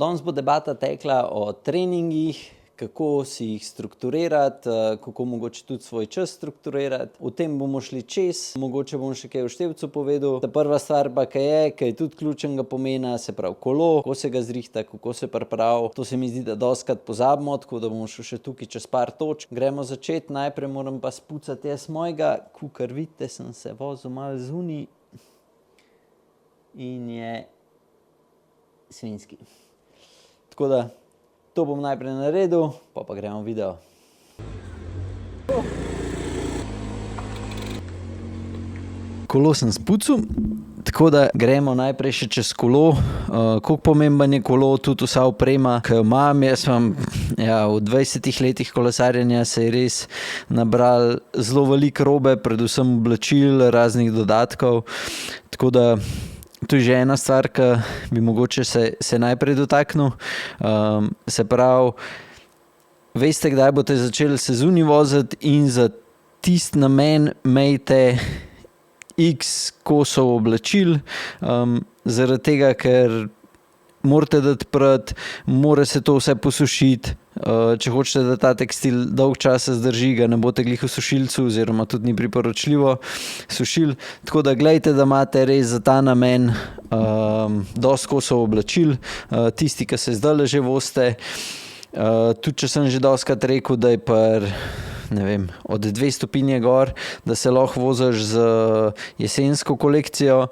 Danes bo debata tekla o treningih, kako si jih strukturirati, kako mogoče tudi svoj čas strukturirati. O tem bomo šli čez, mogoče bom še kaj o števcu povedal. Ta prva stvar pa, kaj je tudi ključnega pomena, se pravi kolo, kako se ga zrihta, kako se pripravi. To se mi zdi, da dostikrat pozabimo, tako da bomo šli še tukaj čez par točk. Gremo začeti, najprej moram pa spucati jaz mojega. Kakor vidite, sem se vozil malo zunaj in je svinjski. Tako da, to bom najprej naredil, pa gremo v video. Kolo sem spucal, tako da gremo najprej še čez kolo. Koliko pomemben je kolo, tudi vsa oprema, ki jo imam. Jaz imam, v 20 letih kolesarjenja se je res nabral zelo veliko robe, predvsem oblačil, raznih dodatkov. Tako da to je že ena stvar, ki bi mogoče se najprej dotaknil. Se pravi, veste, kdaj boste začeli se zunaj voziti in za tisti namen imejte x kosov oblačil, zaradi tega, ker morate dati prati, mora se to vse posušiti. Če hočete, da ta tekstil dolg časa zdrži, ga ne boste glih v sušilcu oziroma tudi ni priporočljivo sušil. Tako da glejte, da imate res za ta namen dosti kosov oblačil. Tisti, ki se zdajle že vozite, tudi če sem že dostikrat rekel, da je od 2 stopinje gor, da se lahko voziš z jesensko kolekcijo.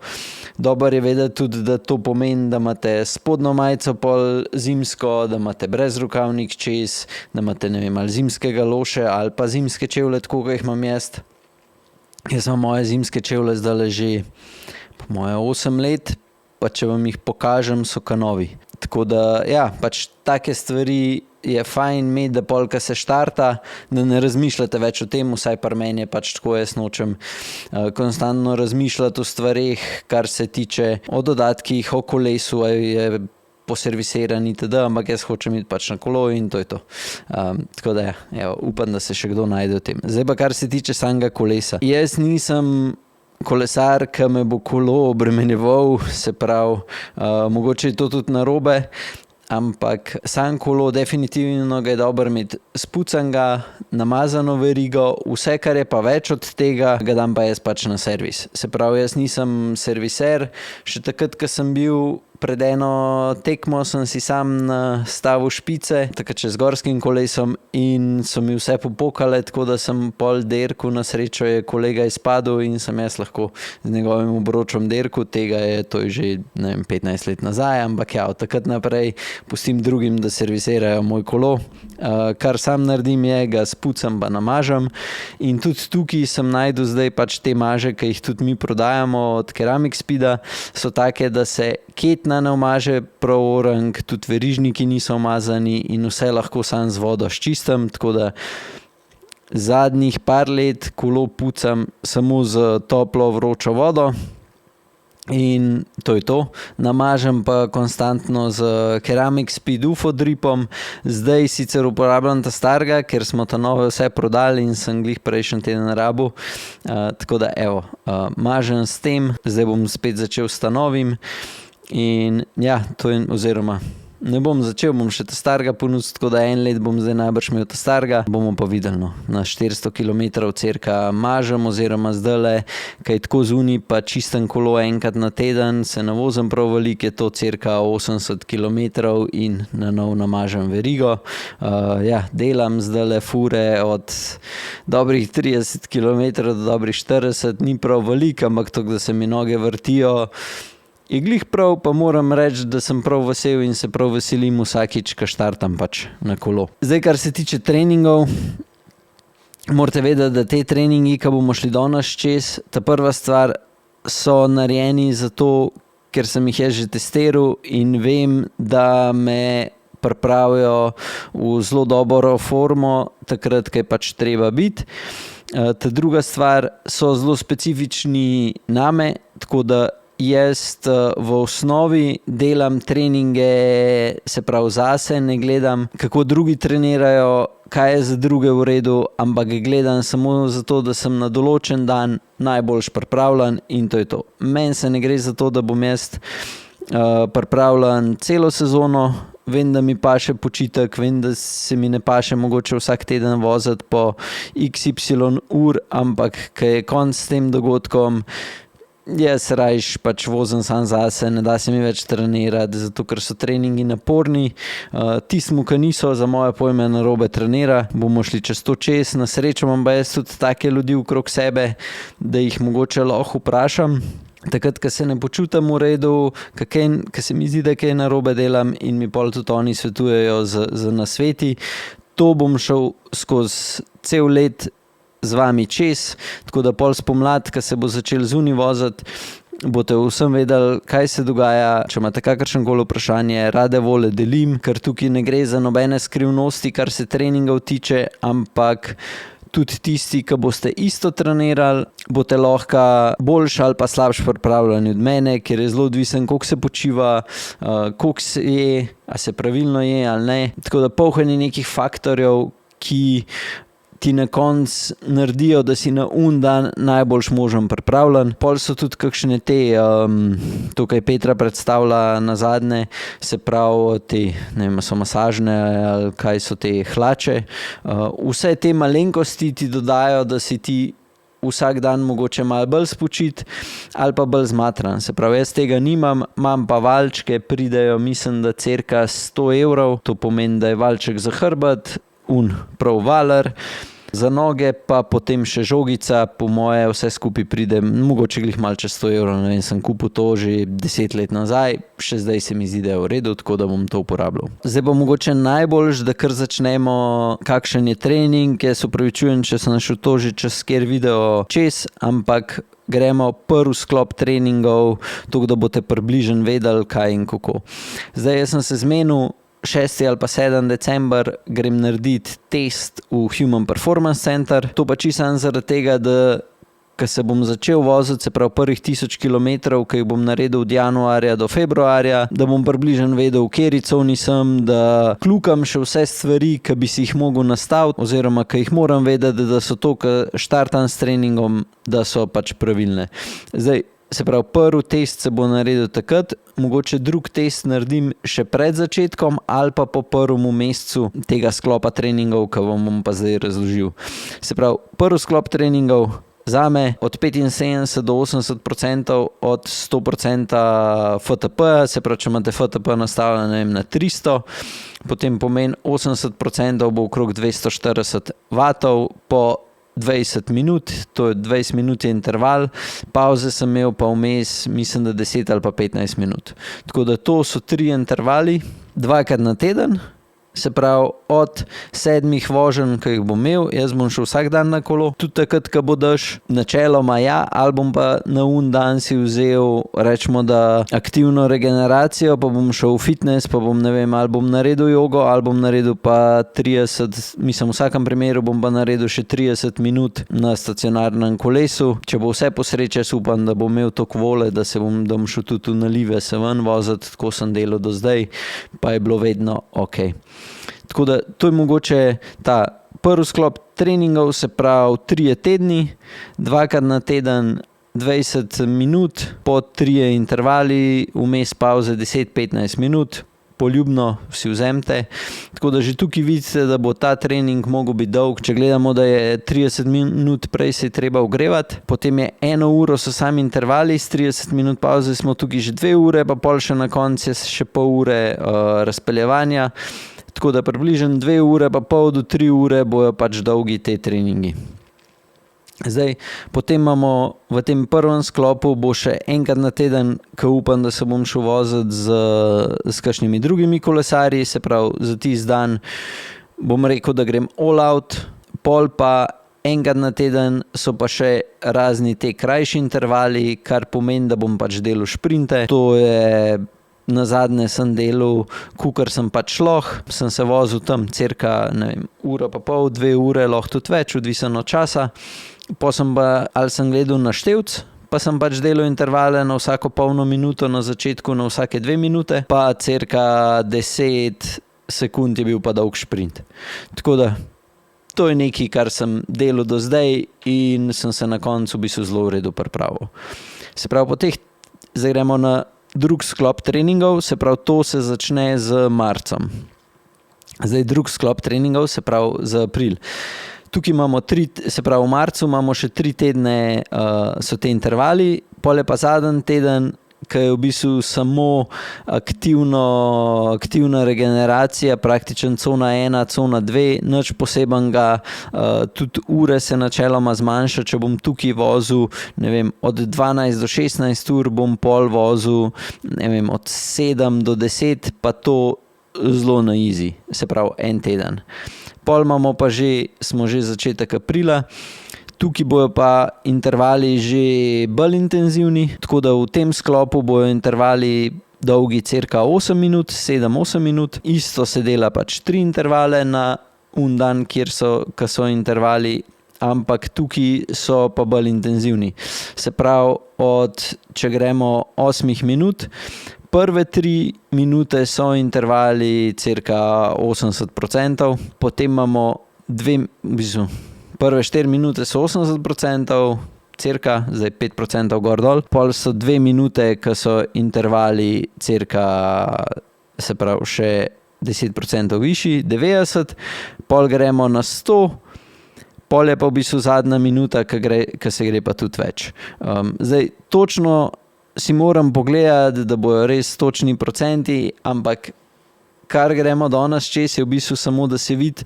Dobro je vedeti tudi, da to pomeni, da imate spodnjo majico pol zimsko, da imate brezrokavnik čez, da imate, ali zimskega loše ali pa zimske čevlje, tako kot jih imam jaz. Jaz imam moje zimske čevlje zdajle že po moje 8 let, pa če vam jih pokažem, so ka novi. Tako da, take stvari je fajn imeti, da pol, ko se štarta, da ne razmišljate več o tem, vsaj pri meni je tako, jaz nočem konstantno razmišljati o stvareh, kar se tiče o dodatkih, o kolesu, je poservisiran itd., ampak jaz hočem iti na kolo in to je to. Tako da, upam, da se še kdo najde v tem. Zdaj pa, kar se tiče samega kolesa. Jaz nisem kolesar, ki me bo kolo obremenjeval, se pravi, mogoče je to tudi narobe, ampak sam kolo definitivno ga je dobro imeti spucanega, namazano verigo, vse, kar je pa več od tega, ga dam pa jaz na servis. Se pravi, jaz nisem serviser, še takrat, ko sem bil pred eno tekmo, sem si sam nastavil špice, takrat še z gorskim kolesom in so mi vse popokale, tako da sem pol dirkal, na srečo je kolega izpadel in sem jaz lahko z njegovim obročem dirkal, to je že 15 let nazaj, ampak od takrat naprej pustim drugim, da servisirajo moj kolo. Kar sam naredim je, ga spucam pa namažem in tudi tukaj sem našel zdaj te maže, ki jih tudi mi prodajamo od Ceramic Speeda, so take, da se ketna ne umaže prav orang, tudi verižniki niso umazani in vse lahko sam z vodo sčistim, tako da zadnjih par let kolo pucam samo z toplo vročo vodo in to je to. Namažem pa konstantno z Ceramic Speed UFO dripom. Zdaj sicer uporabljam ta starega, ker smo ta nove vse prodali in sem glih prejšnji teden rabil. Tako da mažem s tem, zdaj bom spet začel s ta novim. In to je, oziroma ne bom začel, bom še ta starega ponudil, tako da 1 let bom zdaj najbrž imel ta starega. Bomo pa videli, na 400 kilometrov cirka mažem, oziroma zdajle, kaj je tako zunaj, pa čistem kolo enkrat na teden, se ne vozim prav veliko, je to cirka 80 kilometrov in na nov namažem verigo. Delam zdajle fure od dobrih 30 kilometrov do dobrih 40, ni prav veliko, ampak to, da se mi noge vrtijo, je glih prav, pa moram reči, da sem prav vesel in se prav veselim vsakič, ko štartam na kolo. Zdaj, kar se tiče treningov, morate vedeti, da te treningi, ko bomo šli danes čez, ta prva stvar so narejeni zato, ker sem jih jaz že testiral in vem, da me pripravijo v zelo dobro formo, takrat, ko je treba biti. Ta druga stvar so zelo specifični name, tako da jaz v osnovi delam treninge, se pravi zase, ne gledam, kako drugi trenirajo, kaj je za druge v redu, ampak gledam samo zato, da sem na določen dan najboljš pripravljen in to je to. Meni se ne gre za to, da bom jaz pripravljen celo sezono, vem, da mi paše počitek, vem, da se mi ne paše mogoče vsak teden voziti po XY ur, ampak ko je konc s tem dogodkom, jaz rajš pač vozim sam zase, ne da se mi več trenirati, zato ker so treningi naporni. Tismu, ki niso, za moje pojme narobe trenira, bomo šli čez to čez. Na srečo imam pa jaz tudi take ljudi okrog sebe, da jih mogoče lahko vprašam. Takrat, ko se ne počutim v redu, ko se mi zdi, da kaj narobe delam in mi pol tudi oni svetujejo z nasveti, to bom šel skozi cel let z vami čez, tako da pol spomladi, ko se bo začel zunaj voziti, boste vsem vedeli, kaj se dogaja. Če imate kakršnokoli vprašanje, rade volje delim, ker tukaj ne gre za nobene skrivnosti, kar se treningov tiče, ampak tudi tisti, ki boste isto trenirali, boste lahko boljši ali pa slabši pripravljeni od mene, ker je zelo odvisen, koliko se počiva, koliko se je, a se pravilno je ali ne. Tako da polhanje nekih faktorjev, ki ti na koncu naredijo, da si na dan najboljš možen pripravljen. Pol so tudi kakšne te, tukaj Petra predstavlja nazadnje, se pravi te, ne vem, so masažne ali kaj so te hlače. Vse te malenkosti ti dodajo, da si ti vsak dan mogoče malo bolj spočit ali pa bolj zmatran. Se pravi, jaz tega nimam, imam pa valčke, pridejo, mislim, da cirka 100 €, to pomeni, da je valček za hrbet, prav valer, za noge pa potem še žogica, po moje vse skupaj pride, mogoče glih malo čez 100 €, ne vem, sem kupil to že 10 let nazaj, še zdaj se mi zdi, da je v redu, tako da bom to uporabljal. Zdaj pa mogoče najboljš, da kar začnemo, kakšen je trening. Jaz opravičujem, če sem šel to že čez ker video čez, ampak gremo prvi sklop treningov, tako da boste približno vedeli, kaj in kako. Zdaj, jaz sem se zmenil, 6. ali pa 7. december grem narediti test v Human Performance Center. To pa čisto zaradi tega, da ko se bom začel voziti, se pravi prvih 1000 kilometrov, ki jih bom naredil od januarja do februarja, da bom približno vedel, v kateri coni sem, da kljukam še vse stvari, ki bi si jih mogel nastaviti, oziroma ki jih moram vedeti, da so to, ko štartam s treningom, da so pač pravilne. Zdaj, se pravi, prvi test se bo naredil takrat, mogoče drug test naredim še pred začetkom ali pa po prvem mesecu tega sklopa treningov, ki vam bom pa zdaj razložil. Se pravi, prvi sklop treningov zame od 75 do 80% od 100% FTP, se pravi, če imate FTP nastavljeno, ne vem, na 300, potem pomeni 80% bo okrog 240 vatov po 20 minut, to je 20 minut je interval, pauze sem imel pa vmes, mislim, da 10 ali pa 15 minut. Tako da to so 3 intervali, 2krat na teden, se pravi od 7 voženj, ki jih bom imel, jaz bom šel vsak dan na kolo, tudi takrat, ko bo dež, načeloma ja, ali bom pa na dan si vzel, rečemo, da aktivno regeneracijo, pa bom šel v fitness, pa bom, ne vem, ali bom naredil jogo, ali bom naredil pa 30, mislim, v vsakem primeru bom pa naredil še 30 minut na stacionarnem kolesu. Če bo vse po sreče, upam, da bom imel toliko vole, da bom šel tudi v nalive se ven voziti, tako sem delal do zdaj, pa je bilo vedno ok. Tako da to je mogoče ta prvi sklop treningov, se pravi 3 tedni, 2krat na teden 20 minut, po 3 intervali, vmes pauze 10-15 minut, poljubno si vzemite. Tako da že tukaj vidite, da bo ta trening mogel biti dolg. Če gledamo, da je 30 minut prej se je treba ogrevati, potem je 1 uro so sami intervali, s 30 minut pauze smo tukaj že 2 ure, pa pol še na koncu je še pol ure razpeljevanja. Tako da približno 2 ure pa pol do 3 ure bojo pač dolgi te treningi. Zdaj, potem imamo v tem prvem sklopu bo še enkrat na teden, ko upam, da se bom šel voziti s kakšnimi drugimi kolesarji, se pravi za tisti dan bom rekel, da grem all out, pol pa enkrat na teden so pa še razni te krajši intervali, kar pomeni, da bom pač delal šprinte. To je nazadnje sem delal, kukar sem pač lahko, sem se vozil tam cirka, ne vem, uro pa pol, 2 ure, lahko tudi več, odvisno od časa. Pa sem pa, ali sem gledal na števc, pa sem pač delal intervale na vsako polno minuto, na začetku na vsake 2 minute, pa cirka 10 sekund je bil pa dolg šprint. Tako da, to je nekaj, kar sem delal do zdaj in sem se na koncu v bistvu zelo v redu pripravil. Se pravi, po teh, zdaj gremo na drug sklop treningov, se pravi, to se začne z marcem. Zdaj drug sklop treningov, se pravi, za april. Tukaj imamo se pravi, v marcu imamo še 3 tedne, so te intervali, pol je pa zadnji teden, ki je v bistvu samo aktivna regeneracija, praktično cona 1, cona 2, nič posebenega, tudi ure se načeloma zmanjša, če bom tukaj vozil, ne vem, od 12 do 16 ur bom pol vozil, ne vem, od 7 do 10, pa to zelo na easy, se pravi, en teden. Pol imamo pa smo že začetek aprila. Tukaj bojo pa intervali že bolj intenzivni, tako da v tem sklopu bojo intervali dolgi cirka 8 minut, 7-8 minut. Isto se dela pač 3 intervale na dan, ki so intervali, ampak tukaj so pa bolj intenzivni. Se pravi, če gremo 8 minut, prve 3 minute so intervali cirka 80%, potem imamo prve 4 minute so 80%, cirka, zdaj 5% gor dol, pol so 2 minute, ki so intervali cirka, se pravi, še 10% višji, 90, pol gremo na 100, pol je pa v bistvu zadnja minuta, ki se gre pa tudi več. Zdaj, točno si moram pogledati, da bojo res točni procenti, ampak kar gremo danes čez je v bistvu samo, da se vidi,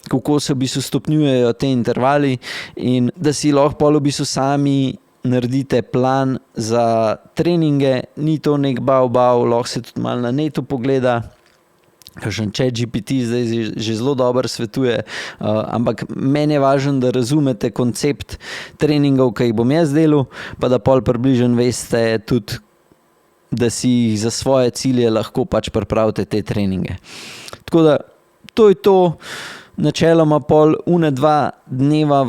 kako se v bistvu stopnjujejo te intervali in da si lahko pol v bistvu sami naredite plan za treninge. Ni to nek bav, lahko se tudi malo na netu pogleda. Kakšen ChatGPT zdaj že zelo dobro svetuje, ampak meni je važno, da razumete koncept treningov, ki jih bom jaz delal, pa da pol približno veste tudi, da si jih za svoje cilje lahko pač pripravite te treninge. Tako da, to je to. Načeloma pol 2 dneva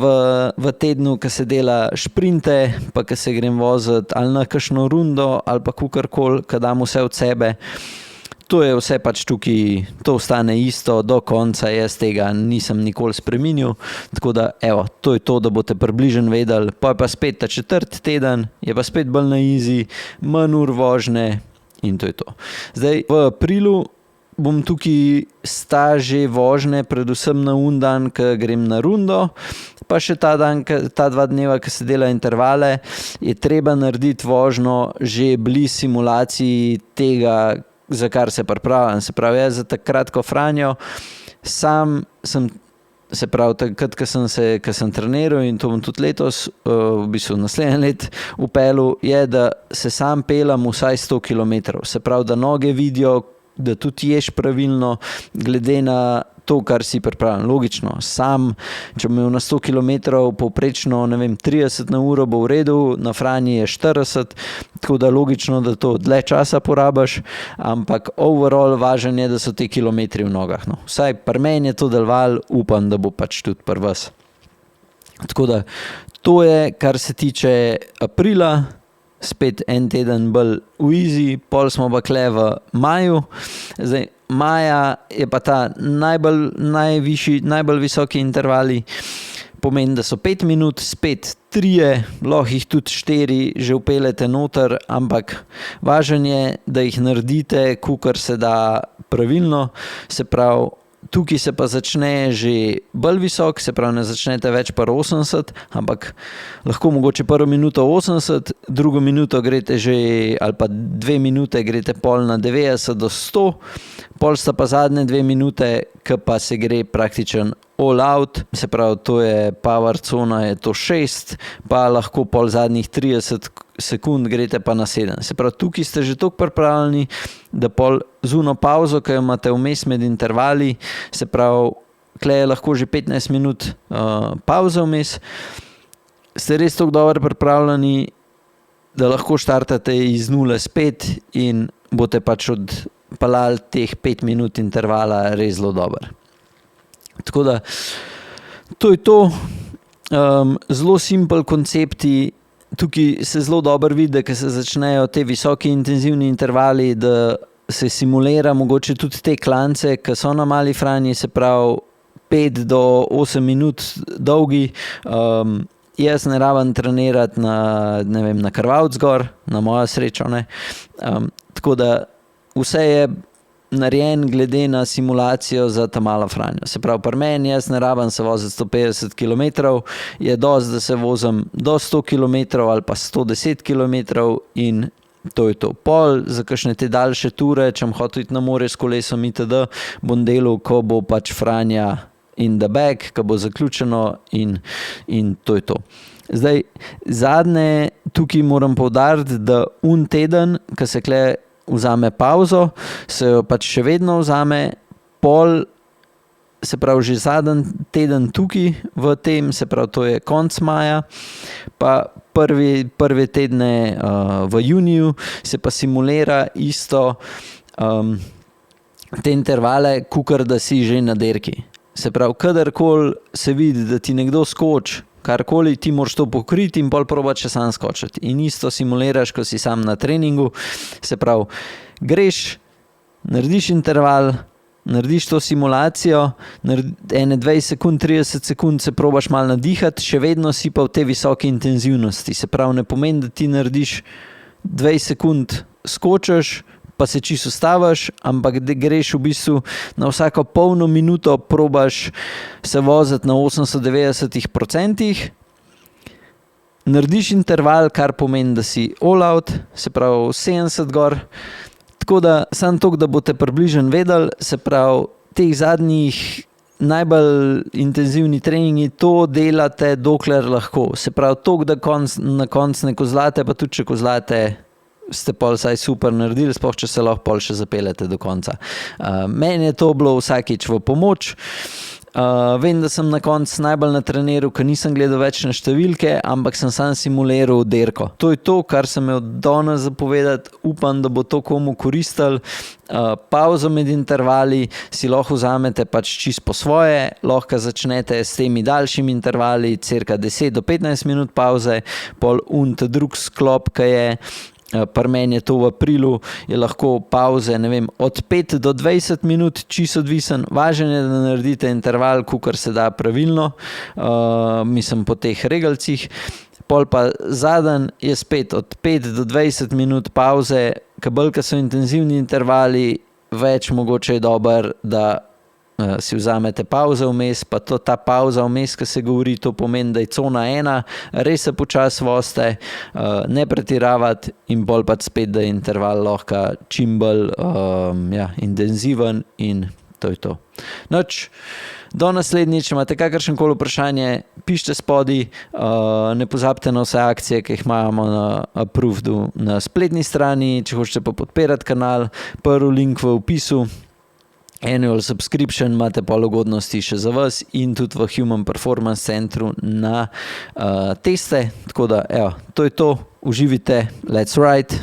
v tednu, ko se dela šprinte, pa ko se grem voziti ali na kakšno rundo, ali pa kakorkoli, ko dam vse od sebe. To je vse pač tukaj, to ostane isto do konca, jaz tega nisem nikoli spremenil, tako da evo, to je to, da boste približno vedeli, pa je pa spet ta 4. teden, je pa spet bolj na easy, manj ur vožnje in to je to. Zdaj v aprilu bom tukaj staže vožnje, predvsem na dan, ko grem na rundo, pa še ta 2 dneva, ko se dela intervale, je treba narediti vožnjo že blizu simulaciji tega, za kar se pripravljam. Se pravi, jaz za takrat, ko Franjo, sam sem, se pravi, takrat, ko sem treniral in to bom tudi letos, v bistvu naslednje let upeljal, je, da se sam peljem vsaj 100 km. Se pravi, da noge vidijo, da tudi ješ pravilno, glede na to, kar si pripravljen. Logično, sam, če bom imel na 100 km povprečno, ne vem, 30 na uro bo v redu, na Franji je 40, tako da logično, da to dlje časa porabiš, ampak overall važen je, da so ti kilometri v nogah. No. Vsaj pri meni je to delovalo, upam, da bo pač tudi pri vas. Tako da, to je, kar se tiče aprila, spet en teden bolj v easy, pol smo pa kle v maju. Zdaj, maja je pa ta najbolj visoki intervali, pomeni, da so 5 minut, spet 3, lahko jih tudi 4 že upeljete noter, ampak važno je, da jih naredite, kakor se da pravilno, se pravi, tukaj se pa začne že bolj visok, se pravi, ne začnete več par 80, ampak lahko mogoče prvo minuto 80, drugo minuto greste že, ali pa 2 minute greste pol na 90 do 100, pol sta pa zadnje 2 minute, ki pa se gre praktičen all out, se pravi, to je power cona, je to 6, pa lahko pol zadnjih 30 sekund greste pa na 7. Se pravi, tukaj ste že toliko pripravljeni, da pol z uno pauzo, ki jo imate vmes med intervali, se pravi, tukaj je lahko že 15 minut pauza vmes, ste res toliko dobro pripravljeni, da lahko štartate iz 0 spet in boste pač odpeljali teh 5 minut intervala res zelo dobro. Tako da, to je to. Zelo simpel koncepti. Tukaj se zelo dobro vidi, da se začnejo te visoki intenzivni intervali, da se simulira mogoče tudi te klance, ki so na Mali Franji, se pravi 5 do 8 minut dolgi. Jaz ne rabim trenirati na Krvavec gor, na mojo srečo, ne. Tako da vse je narejen glede na simulacijo za ta malo Franjo. Se pravi, pri meni jaz ne rabim se voziti 150 km, je dosti, da se vozim do 100 km ali pa 110 km in to je to. Pol za kakšne te daljše ture, če bom hotel iti na morje s kolesom itd., bom delal, ko bo pač Franja in the bag, ko bo zaključeno in to je to. Zdaj, zadnje tukaj moram poudariti, da teden, ko se kle vzame pauzo, se jo pač še vedno vzame, pol, se pravi že zadnji teden tukaj v tem, se pravi to je konec maja, pa prve tedne v juniju se pa simulira isto te intervale, kakor da si že na dirki. Se pravi, kadarkoli se vidi, da ti nekdo skoči, karkoli, ti moraš to pokriti in pol probaš še sam skočiti. In isto simuliraš, ko si sam na treningu. Se pravi, greš, narediš interval, narediš to simulacijo, ene 20 sekund, 30 sekund se probaš malo nadihati, še vedno si pa v te visoke intenzivnosti. Se pravi, ne pomeni, da ti narediš 20 sekund, skočiš, pa se čisto ustaviš, ampak da greš v bistvu na vsako polno minuto, probaš se voziti na 80-90%, narediš interval, kar pomeni, da si all out, se pravi 70 gor, tako da samo toliko, da boste približno vedeli, se pravi teh zadnjih najbolj intenzivni treningi, to delate dokler lahko, se pravi toliko, da na koncu ne kozlate, pa tudi če kozlate, ste pol saj super naredili, sploh če se lahko pol še zapeljete do konca. Meni je to bilo vsakič v pomoč. Vem, da sem na koncu najbolj natreniral, ker nisem gledal več na številke, ampak sem sam simuliral dirko. To je to, kar sem imel danes zapovedati. Upam, da bo to komu koristilo. Pauzo med intervali si lahko vzamete pač čisto po svoje, lahko začnete s temi daljšimi intervali, cirka 10 do 15 minut pauze, pol drug sklop, ki je pri meni je to v aprilu, je lahko pauze, ne vem, od 5 do 20 minut, čisto odvisen. Važno je, da naredite interval, kakor se da pravilno, mislim po teh regalcih. Pol pa zadnji je spet od 5 do 20 minut pauze, bolj ko so intenzivni intervali, več mogoče je dober, da si vzamete pauze vmes, pa ta pauza vmes, ko se govori, to pomeni, da je cona 1, res se počasi vozite, ne pretiravati in bolj pa spet, da je interval lahko čim bolj intenziven in to je to. Noč, do naslednjič, če imate kakršnokoli vprašanje, pišite spodaj, ne pozabite na vse akcije, ki jih imamo na Approved na spletni strani, če hočete pa podpirati kanal, prvi link v opisu. Annual subscription imate pol ugodnosti še za vas in tudi v Human Performance Centru na teste. Tako da, evo, to je to. Uživite, let's ride!